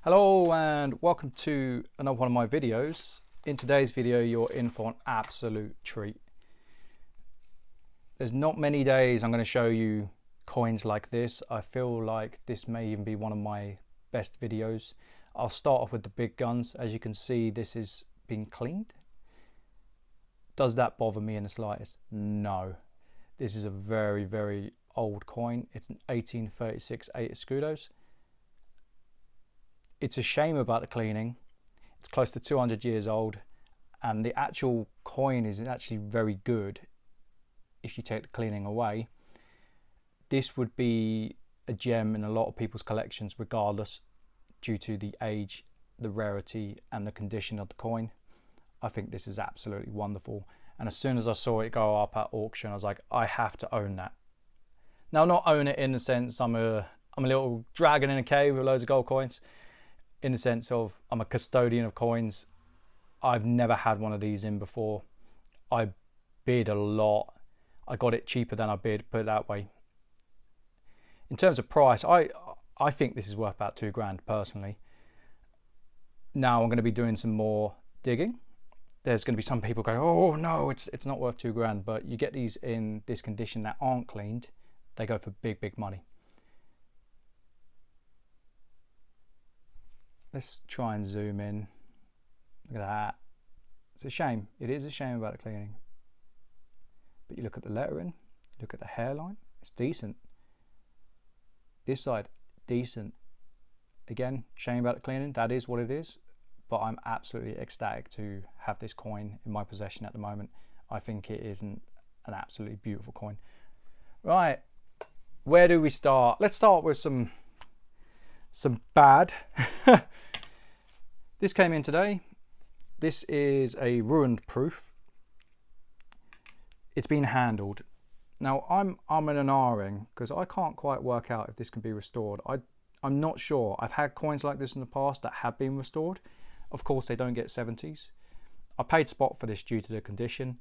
Hello and welcome to another one of my videos. In today's video you're in for an absolute treat. There's not many days I'm going to show you coins like this. I feel like this may even be one of my best videos. I'll start off with the big guns. As you can see, this is being cleaned. Does that bother me in the slightest? No. This is a very old coin. It's an 1836 8 escudos. It's a shame about the cleaning. It's close to 200 years old, and the actual coin is actually very good if you take the cleaning away. This would be a gem in a lot of people's collections regardless, due to the age, the rarity and the condition of the coin. I think this is absolutely wonderful, and as soon as I saw it go up at auction, I was like, I have to own that. Now, not own it in the sense I'm a little dragon in a cave with loads of gold coins. In the sense of I'm a custodian of coins. I've never had one of these in before. I bid a lot. I got it cheaper than I bid, put it that way. In terms of price, I think this is worth about £2 personally. Now I'm going to be doing some more digging. There's going to be some people going, oh no, it's not worth £2, but you get these in this condition that aren't cleaned, they go for big money. Let's try and zoom in. Look at that. It's a shame. It is a shame about the cleaning. But you look at the lettering, look at the hairline, it's decent. This side, decent. Again, shame about the cleaning. That is what it is. But I'm absolutely ecstatic to have this coin in my possession at the moment. I think it is an absolutely beautiful coin. Right, where do we start? Let's start with some bad. This came in today. This is a ruined proof. It's been handled. Now I'm in an R-ing because I can't quite work out if this can be restored. I'm not sure. I've had coins like this in the past that have been restored. Of course they don't get 70s. I paid spot for this due to the condition.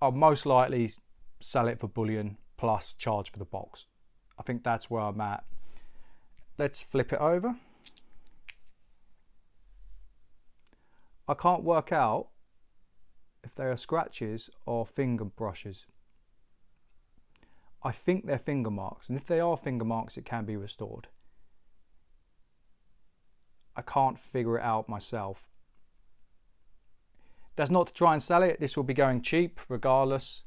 I'll most likely sell it for bullion plus charge for the box. I think that's where I'm at. Let's flip it over. I can't work out if they are scratches or finger brushes. I think they're finger marks, and if they are finger marks, it can be restored. I can't figure it out myself. That's not to try and sell it. This will be going cheap regardless,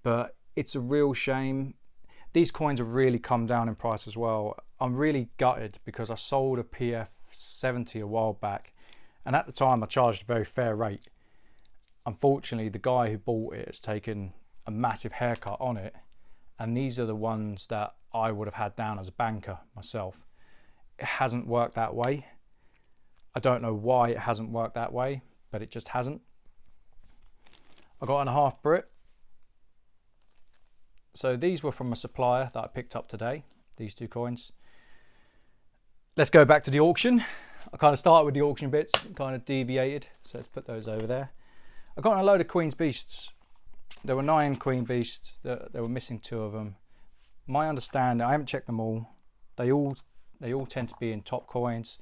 but it's a real shame. These coins have really come down in price as well. I'm really gutted because I sold a PF70 a while back, and at the time I charged a very fair rate. Unfortunately, the guy who bought it has taken a massive haircut on it, and these are the ones that I would have had down as a banker myself. It hasn't worked that way. I don't know why it hasn't worked that way, but it just hasn't. I got a half Brit. So these were from a supplier that I picked up today, these two coins. Let's go back to the auction. I kind of started with the auction bits and kind of deviated, so let's put those over there. I got a load of Queen's Beasts. There were 9 Queen Beasts. They were missing 2 of them. My understanding, I haven't checked them all. They all tend to be in top coins.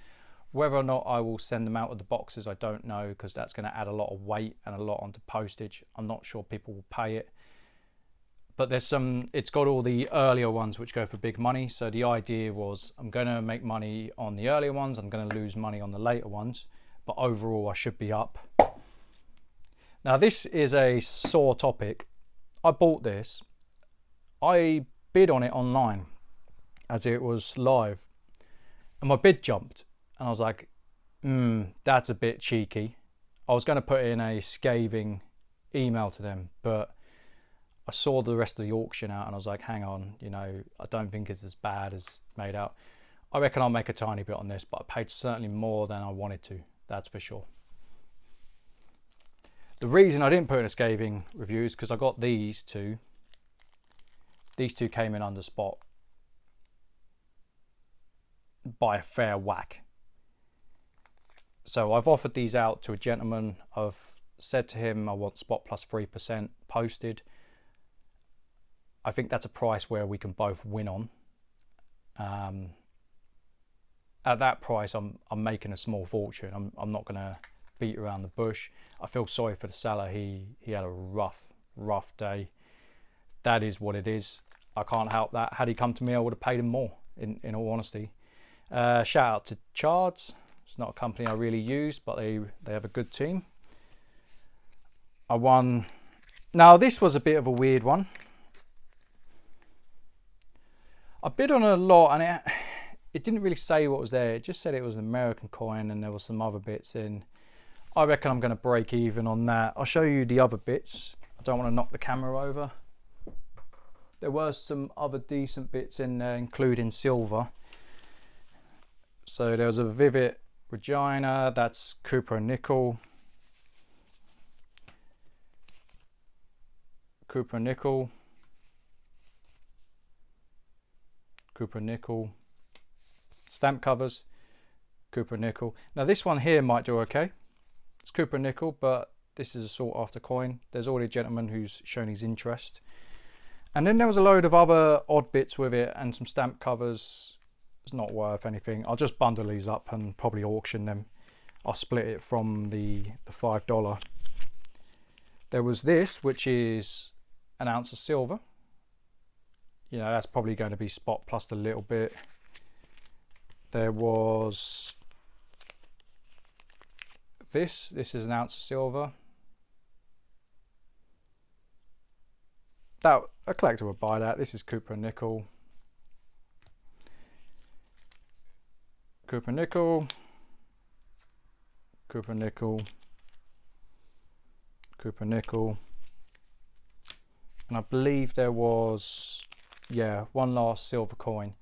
Whether or not I will send them out with the boxes, I don't know, because that's going to add a lot of weight and a lot onto postage. I'm not sure people will pay it. But there's it's got all the earlier ones which go for big money. So the idea was I'm going to make money on the earlier ones. I'm going to lose money on the later ones. But overall, I should be up. Now, this is a sore topic. I bought this. I bid on it online as it was live. And my bid jumped. And I was like, that's a bit cheeky. I was going to put in a scathing email to them, but I saw the rest of the auction out and I was like, hang on, I don't think it's as bad as made out. I reckon I'll make a tiny bit on this, but I paid certainly more than I wanted to, that's for sure. The reason I didn't put in a scathing review is because I got these two. These two came in under spot by a fair whack. So I've offered these out to a gentleman. I've said to him I want spot plus 3% posted. I think that's a price where we can both win on. at that price, I'm making a small fortune. I'm not gonna beat around the bush. I feel sorry for the seller. He had a rough day. That is what it is. I can't help that. Had he come to me, I would have paid him more, in all honesty. Shout out to Chards. It's not a company I really use, but they have a good team. I won. Now this was a bit of a weird one. I bid on a lot and it didn't really say what was there. It just said it was an American coin and there was some other bits in. I reckon I'm going to break even on that. I'll show you the other bits. I don't want to knock the camera over. There were some other decent bits in there, including silver. So there was a Vivid Regina, that's Cooper nickel. Cooper nickel. Cooper nickel. Stamp covers, Cooper nickel. Now this one here might do okay. It's Cooper nickel, but this is a sought after coin. There's already a gentleman who's shown his interest. And then there was a load of other odd bits with it and some stamp covers. It's not worth anything. I'll just bundle these up and probably auction them. I'll split it from the $5. There was this, which is an ounce of silver. You know, that's probably going to be spot plus a little bit. There was this is an ounce of silver. That a collector would buy that. This is Cooper nickel. Cooper nickel. Cooper nickel. Cooper nickel. And I believe there was, yeah, one last silver coin.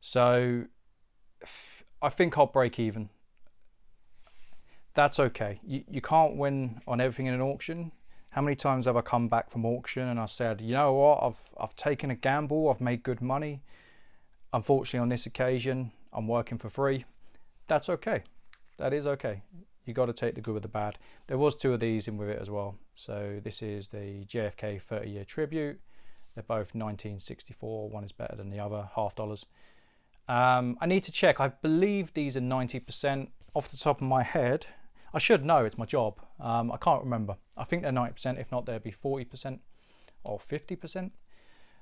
So I think I'll break even. That's okay. You can't win on everything in an auction. How many times have I come back from auction and I've said, you know what, I've taken a gamble, I've made good money. Unfortunately on this occasion, I'm working for free. That's okay. That is okay. You got to take the good with the bad. There was two of these in with it as well. So this is the JFK 30-year tribute. They're both 1964. One is better than the other, $half. I need to check. I believe these are 90% off the top of my head. I should know, it's my job. I can't remember. I think they're 90%. If not, they'd be 40% or 50%.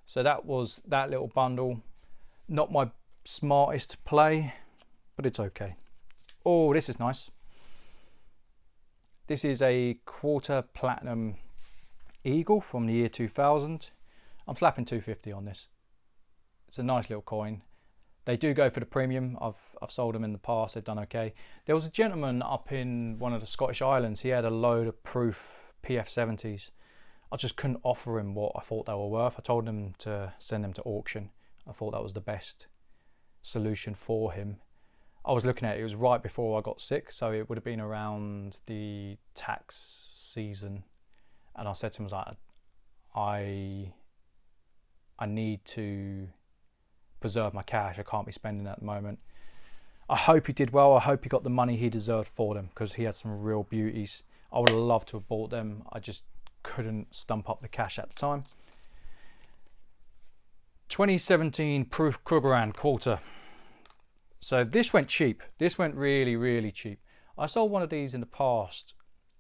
So that was that little bundle. Not my smartest play, but it's okay. Oh, this is nice. This is a quarter platinum eagle from the year 2000. I'm slapping 250 on this. It's a nice little coin. They do go for the premium. I've sold them in the past. They've done okay. There was a gentleman up in one of the Scottish Islands. He had a load of proof PF70s. I just couldn't offer him what I thought they were worth. I told him to send them to auction. I thought that was the best solution for him. I was looking at it, it was right before I got sick, so it would have been around the tax season. And I said to him, I was like, I need to preserve my cash. I can't be spending it at the moment. I hope he did well. I hope he got the money he deserved for them, because he had some real beauties. I would have loved to have bought them. I just couldn't stump up the cash at the time. 2017 Proof Krugerrand quarter. So this went cheap. This went really cheap. I sold one of these in the past,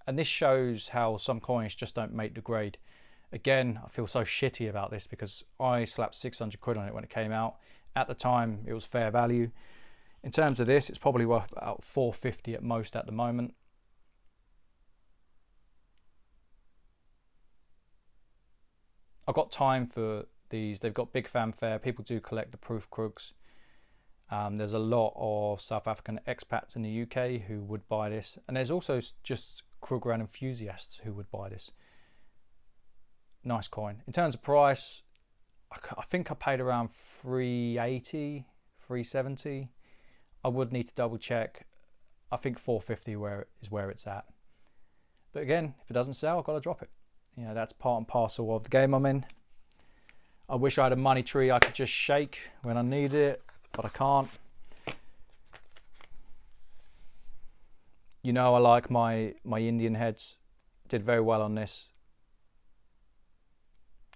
and this shows how some coins just don't make the grade. Again, I feel so shitty about this because I slapped 600 quid on it when it came out. At the time, it was fair value. In terms of this, it's probably worth about 450 at most at the moment. I've got time for these. They've got big fanfare. People do collect the Proof Krugs. There's a lot of South African expats in the UK who would buy this. And there's also just Krugerrand enthusiasts who would buy this. Nice coin. In terms of price, I think I paid around 380, 370. I would need to double check. I think 450 is where it's at. But again, if it doesn't sell, I've got to drop it. You know, that's part and parcel of the game I'm in. I wish I had a money tree I could just shake when I need it, but I can't. You know, I like my Indian heads. Did very well on this.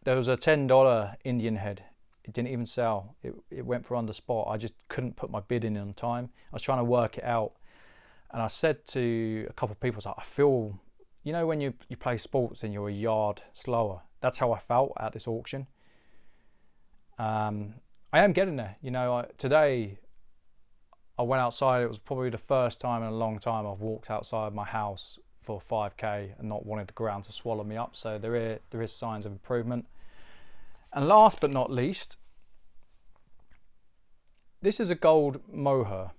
There was a $10 Indian head It didn't even sell. It went for on the spot. I just couldn't put my bid in on time. I was trying to work it out, and I said to a couple of people, I was like, I feel, you know, when you play sports and you're a yard slower. That's how I felt at this auction. I am getting there. You know, today I went outside. It was probably the first time in a long time I've walked outside my house for 5k and not wanted the ground to swallow me up. So there is signs of improvement. And last but not least, this is a gold mohair.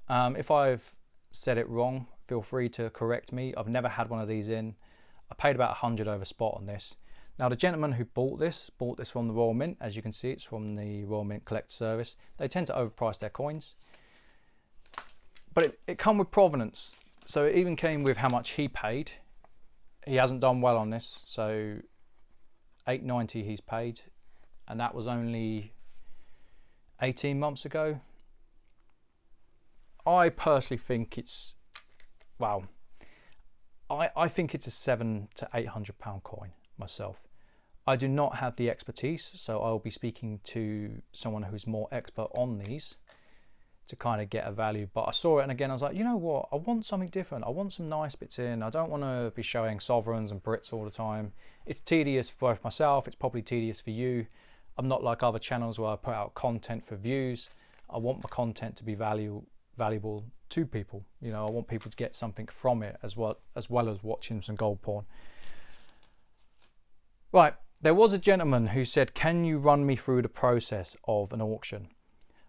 If I've said it wrong, feel free to correct me. I've never had one of these in. I paid about 100 over spot on this. Now the gentleman who bought this from the Royal Mint. As you can see, it's from the Royal Mint Collect Service. They tend to overprice their coins. But it come with provenance. So it even came with how much he paid. He hasn't done well on this. So $8.90 he's paid. And that was only 18 months ago. I personally think it's, wow. I think it's a £700 to £800 coin myself. I do not have the expertise, so I'll be speaking to someone who's more expert on these to kind of get a value. But I saw it, and again I was like, you know what, I want something different. I want some nice bits in. I don't want to be showing sovereigns and Brits all the time. It's tedious for both myself, it's probably tedious for you. I'm not like other channels where I put out content for views. I want my content to be valuable to people. You know, I want people to get something from it as well as watching some gold porn. Right, there was a gentleman who said, can you run me through the process of an auction?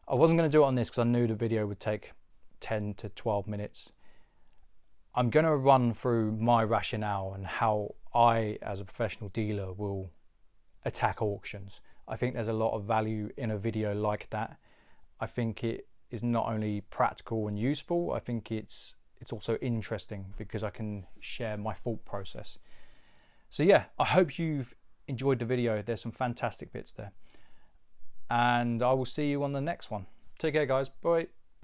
I wasn't going to do it on this because I knew the video would take 10 to 12 minutes. I'm going to run through my rationale and how I, as a professional dealer, will attack auctions. I think there's a lot of value in a video like that. I think it is not only practical and useful, I think it's also interesting because I can share my thought process. So yeah, I hope you've enjoyed the video. There's some fantastic bits there. And I will see you on the next one. Take care, guys. Bye.